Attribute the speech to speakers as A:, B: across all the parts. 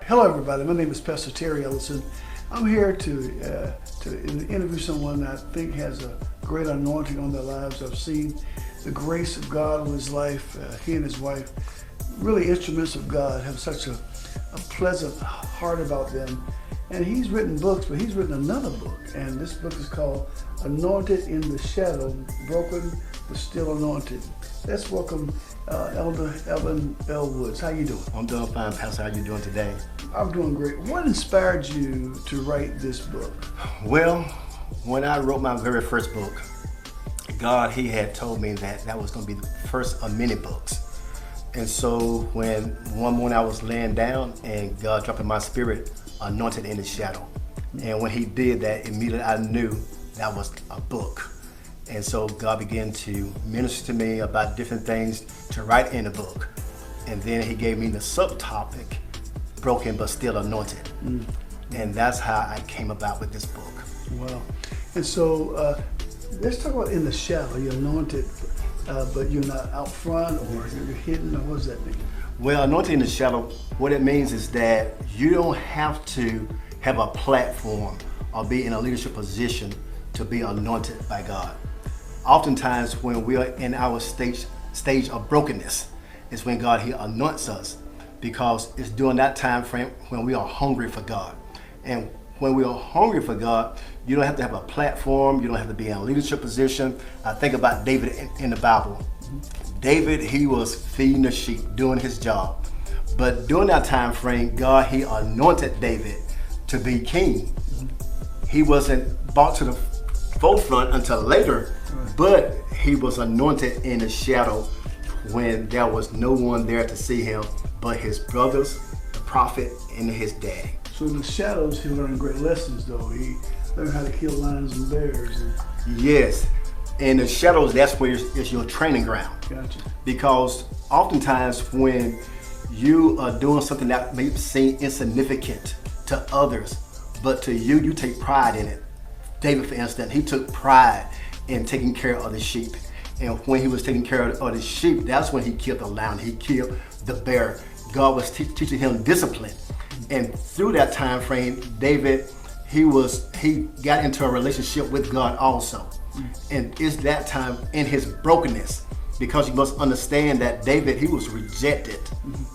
A: Hello, everybody. My name is Pastor Terry Ellison. I'm here to interview someone that I think has a great anointing on their lives. I've seen the grace of God on his life. He and his wife, really instruments of God, have such a pleasant heart about them. And he's written books, but he's written another book. And this book is called Anointed in the Shadow, Broken but Still Anointed. Let's welcome Elder Evan L. Woods. How you doing?
B: I'm doing fine, Pastor. How you doing today?
A: I'm doing great. What inspired you to write this book?
B: Well, when I wrote my very first book, God, He had told me that was going to be the first of many books. And so when one morning I was laying down and God dropped in my spirit, Anointed in the Shadow. And when He did that, immediately I knew that was a book. And so God began to minister to me about different things to write in the book. And then He gave me the subtopic, Broken but Still Anointed. And that's how I came about with this book.
A: Wow. And so let's talk about in the shadow. You're anointed, but you're not out front, or you're hidden, or what does that mean?
B: Well, anointed in the shadow, what it means is that you don't have to have a platform or be in a leadership position to be anointed by God. Oftentimes when we are in our stage of brokenness is when God, He anoints us, because it's during that time frame when we are hungry for God. And when we are hungry for God, you don't have to have a platform, you don't have to be in a leadership position. I think about David in the Bible. David, he was feeding the sheep, doing his job. But during that time frame, God, He anointed David to be king. He wasn't brought to the forefront until later, but he was anointed in the shadow when there was no one there to see him but his brothers, the prophet, and his daddy.
A: So in the shadows, he learned great lessons, though. He learned how to kill lions and bears.
B: Yes, in the shadows, that's where it's your training ground.
A: Gotcha.
B: Because oftentimes when you are doing something that may seem insignificant to others, but to you, you take pride in it. David, for instance, he took pride in taking care of the sheep. And when he was taking care of the sheep, that's when he killed the lion, he killed the bear. God was teaching him discipline. And through that time frame, David, he got into a relationship with God also. And it's that time in his brokenness, because you must understand that David, he was rejected.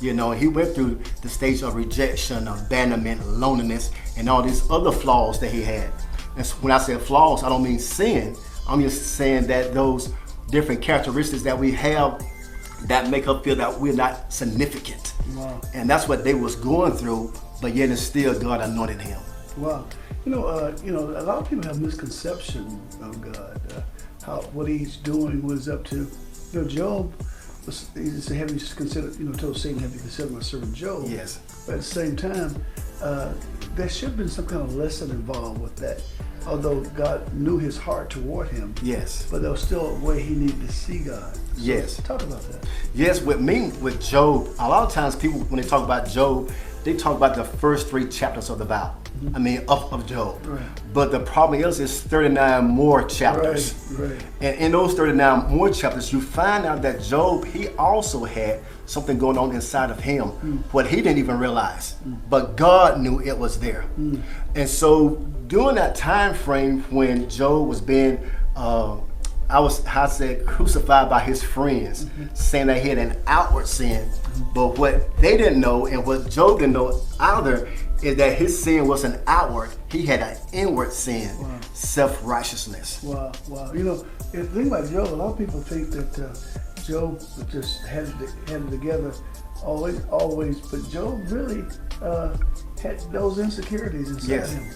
B: You know, he went through the stage of rejection, abandonment, loneliness, and all these other flaws that he had. And so when I say flaws, I don't mean sin. I'm just saying that those different characteristics that we have that make us feel that we're not significant.
A: Wow.
B: And that's what they was going through, but yet and still God anointed him.
A: Wow. You know, a lot of people have misconception of God, what He's doing, what He's up to. You know, Job he said, "Have you considered?" You know, told Satan, "Have you considered my servant Job?"
B: Yes.
A: But at the same time, there should have been some kind of lesson involved with that. Although God knew his heart toward him,
B: Yes.
A: but there was still a way he needed to see God. So
B: Yes.
A: Talk about that.
B: Yes, with Job, a lot of times people, when they talk about Job, they talk about the first 3 chapters of the Bible. I mean, of Job.
A: Right.
B: But the problem is, it's 39 more chapters.
A: Right.
B: And in those 39 more chapters, you find out that Job, he also had something going on inside of him, what he didn't even realize. But God knew it was there. And so during that time frame when Job was being, crucified by his friends, saying that he had an outward sin. But what they didn't know, and what Job didn't know either, is that his sin wasn't outward. He had an inward sin, self-righteousness.
A: Wow. You know, the thing about Job, a lot of people think that Job just had it together always, but Job really had those insecurities inside him.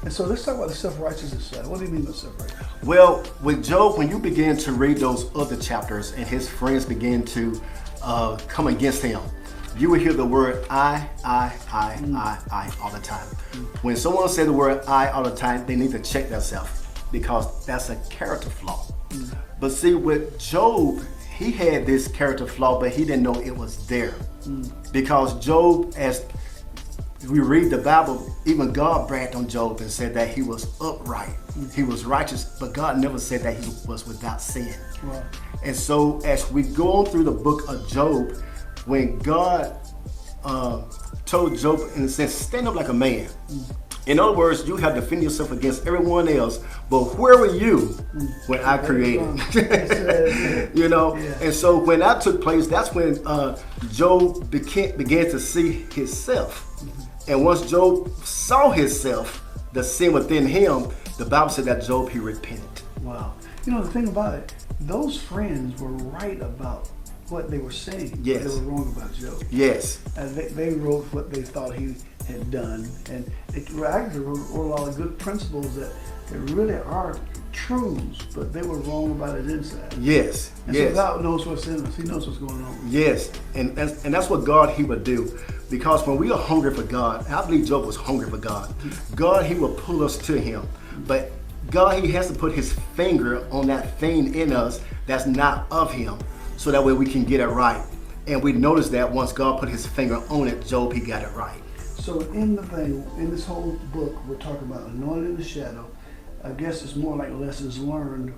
A: And so let's talk about the self-righteousness side. What do you mean by self-righteousness?
B: Well, with Job, when you begin to read those other chapters and his friends begin to come against him, you will hear the word I all the time. When someone says the word I all the time, they need to check themselves, because that's a character flaw. But see, with Job, he had this character flaw, but he didn't know it was there. Because Job, as we read the Bible, even God bragged on Job and said that he was upright, he was righteous, but God never said that he was without sin. And so as we go on through the book of Job, when God told Job, in a sense, stand up like a man. In other words, you have to defend yourself against everyone else, but where were you when I created? You know?
A: Yeah.
B: And so when that took place, that's when Job began to see himself. And once Job saw himself, the sin within him, the Bible said that Job, he repented.
A: Wow. You know, the thing about it, those friends were right about what they were saying.
B: Yes.
A: They were wrong about Job.
B: Yes.
A: And they wrote what they thought he had done. And they actually wrote a lot of good principles that really are truths, but they were wrong about his inside.
B: Yes.
A: And
B: yes.
A: so God knows what's in us. He knows what's going on.
B: Yes. And that's what God, he would do. Because when we are hungry for God, and I believe Job was hungry for God, God, he will pull us to him. But God, he has to put his finger on that thing in us that's not of him, so that way we can get it right. And we notice that once God put his finger on it, Job, he got it right.
A: So in this whole book, we're talking about Anointed in the Shadow. I guess it's more like lessons learned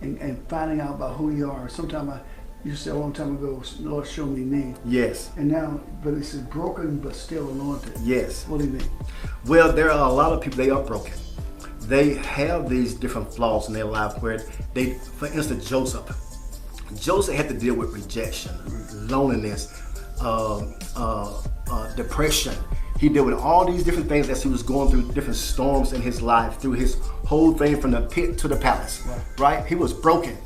A: and finding out about who you are. Sometime you said a long time ago, Lord, show me me.
B: Yes.
A: And now, but it says broken but still anointed.
B: Yes.
A: What do you mean?
B: Well, there are a lot of people, they are broken. They have these different flaws in their life where they, for instance, Joseph had to deal with rejection, loneliness, depression. He dealt with all these different things as he was going through different storms in his life, through his whole thing from the pit to the palace, right? He was broken.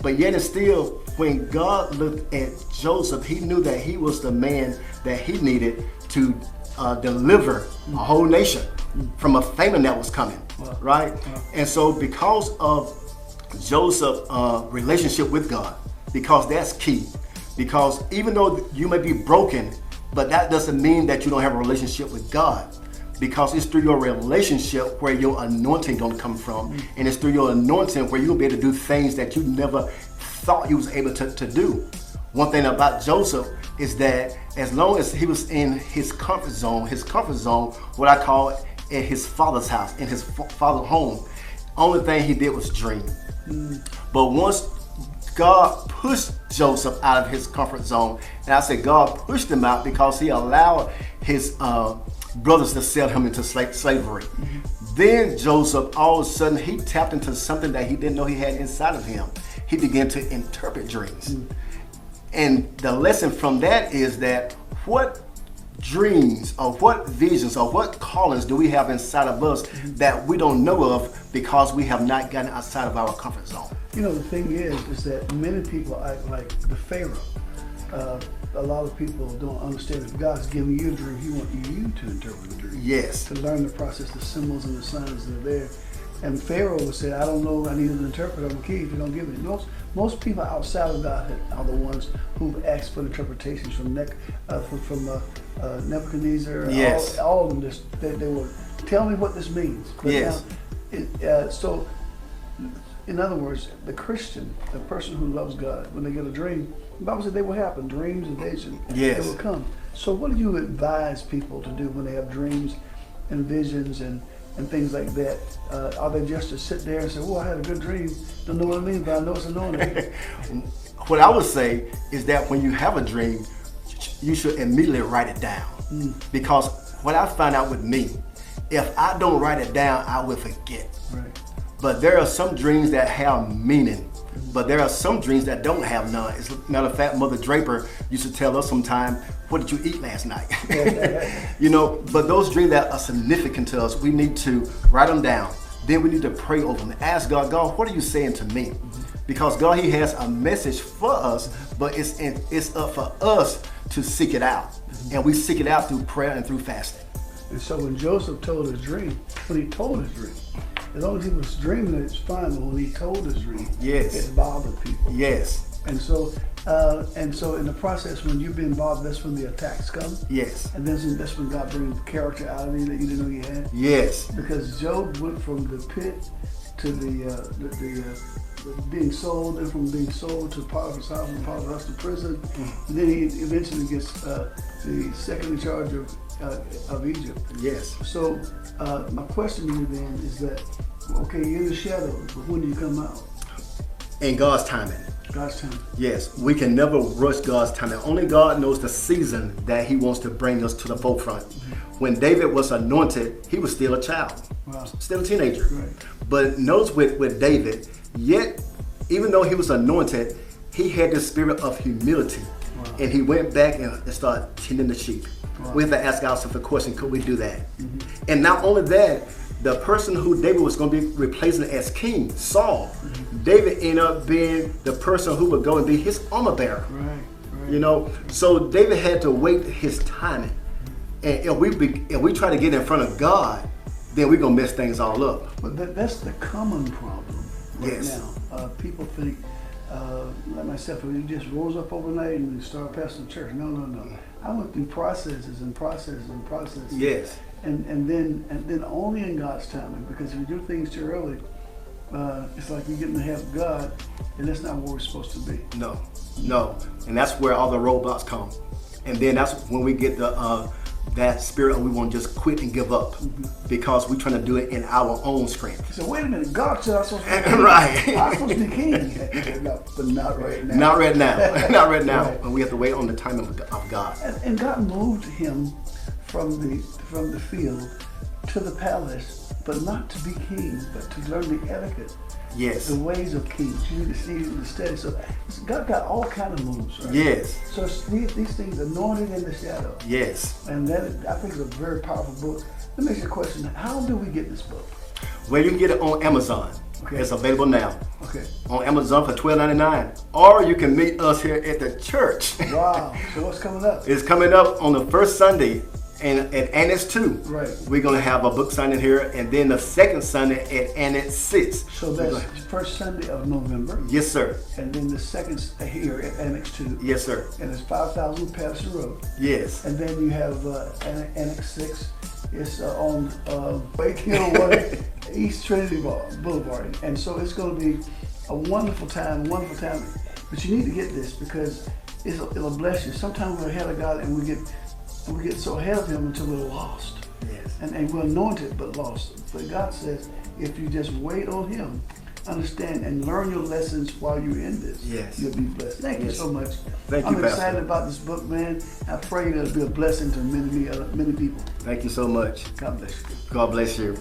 B: But yet and still, when God looked at Joseph, he knew that he was the man that he needed to deliver a whole nation from a famine that was coming, right? And so because of Joseph's relationship with God, because that's key, because even though you may be broken, but that doesn't mean that you don't have a relationship with God, because it's through your relationship where your anointing gonna come from, and it's through your anointing where you'll be able to do things that you never thought you was able to do. One thing about Joseph is that as long as he was in his comfort zone, what I call at his father's house, in his father's home, only thing he did was dream. But once God pushed Joseph out of his comfort zone, and I say God pushed him out because he allowed his brothers to sell him into slavery. Then Joseph, all of a sudden, he tapped into something that he didn't know he had inside of him. He began to interpret dreams. And the lesson from that is that what dreams or what visions or what callings do we have inside of us that we don't know of because we have not gotten outside of our comfort zone?
A: You know, the thing is that many people act like the Pharaoh. A lot of people don't understand if God's giving you a dream, he wants you to interpret the dream.
B: Yes.
A: To learn the process, the symbols and the signs that are there. And Pharaoh would say, I don't know, I need an interpreter, I'm a key if you don't give me. Most people outside of God are the ones who've asked for interpretations from Nebuchadnezzar.
B: Yes.
A: All of them, they will tell me what this means. But
B: yes.
A: Now, so, in other words, the Christian, the person who loves God, when they get a dream, the Bible said they will happen. Dreams and visions,
B: yes.
A: they will come. So what do you advise people to do when they have dreams and visions and things like that? Are they just to sit there and say, "Oh, I had a good dream. Don't know what it means, but I know it's anointing."
B: What I would say is that when you have a dream, you should immediately write it down. Because what I find out with me, if I don't write it down, I will forget.
A: Right.
B: But there are some dreams that have meaning, but there are some dreams that don't have none. As a matter of fact, Mother Draper used to tell us sometime, what did you eat last night? You know, but those dreams that are significant to us, we need to write them down. Then we need to pray over them. Ask God, God, what are you saying to me? Because God, he has a message for us, but it's up for us to seek it out. And we seek it out through prayer and through fasting.
A: And so when Joseph told his dream, as long as he was dreaming, it's fine. But when he told his dream,
B: yes,
A: it bothered people.
B: Yes.
A: And so in the process, when you've been bothered, that's when the attacks come.
B: Yes.
A: And that's when God brings character out of you that you didn't know you had.
B: Yes.
A: Because Job went from the pit to the being sold, and from being sold to Potiphar's house, and Potiphar's house to prison. And then he eventually gets the second in charge of Egypt.
B: Yes.
A: So my question to you then is that, okay, you're in the shadow, but when do you come out?
B: In God's timing.
A: God's time.
B: Yes, we can never rush God's timing. Only God knows the season that He wants to bring us to the forefront. When David was anointed, he was still a child,
A: Wow.
B: still a teenager.
A: Right.
B: But notice with David, yet even though he was anointed, he had the spirit of humility.
A: Wow.
B: And he went back and started tending the sheep.
A: Wow.
B: We have to ask ourselves the question, could we do that? And not only that, the person who David was going to be replacing as king, Saul, David ended up being the person who would go and be his armor bearer.
A: Right.
B: You know, so David had to wait his timing. And if we try to get in front of God, then we're going to mess things all up.
A: But that's the common problem right
B: Yes.
A: now. People think, like myself, you just rose up overnight and you start pastoring church. No. I went through processes and processes and processes.
B: Yes.
A: And then only in God's timing, because if you do things too early, it's like you're getting to have God, and that's not where we're supposed to be.
B: No. And that's where all the roadblocks come. And then that's when we get that spirit of we want to just quit and give up because we're trying to do it in our own strength.
A: So wait a minute, God said I'm supposed to be king.
B: Right.
A: I'm supposed to be king. No, but not right now.
B: Not right now. Not right now.
A: Right.
B: And we have to wait on the timing of God.
A: And God moved him from the field to the palace, but not to be king, but to learn the etiquette,
B: Yes.
A: the ways of kings. You need to see and study. So God got all kind of moves. Right?
B: Yes.
A: So it's these things, Anointed in the Shadow.
B: Yes.
A: And that I think is a very powerful book. Let me ask you a question. How do we get this book?
B: Well, you can get it on Amazon.
A: Okay.
B: It's available now.
A: Okay.
B: On Amazon for $12.99. Or you can meet us here at the church.
A: Wow. So what's coming up?
B: It's coming up on the first Sunday at Annex 2.
A: Right.
B: We're going to have a book signing here, and then the second Sunday at Annex 6.
A: So that's first Sunday of November.
B: Yes, sir.
A: And then the second here at Annex 2.
B: Yes, sir.
A: And it's 5,000 Patterson Road.
B: Yes.
A: And then you have Annex 6. It's on Wake Hill 1 East Trinity Boulevard. And so it's going to be a wonderful time. But you need to get this because it'll bless you. Sometimes we're ahead of God and we get so ahead of Him until we're lost.
B: Yes.
A: And we're anointed but lost. But God says, if you just wait on Him, understand and learn your lessons while you're in this,
B: Yes.
A: you'll be blessed. Thank you so much.
B: Thank you,
A: I'm
B: Pastor.
A: excited about this book, man. I pray it'll be a blessing to many people.
B: Thank you so much.
A: God bless you.
B: God bless you.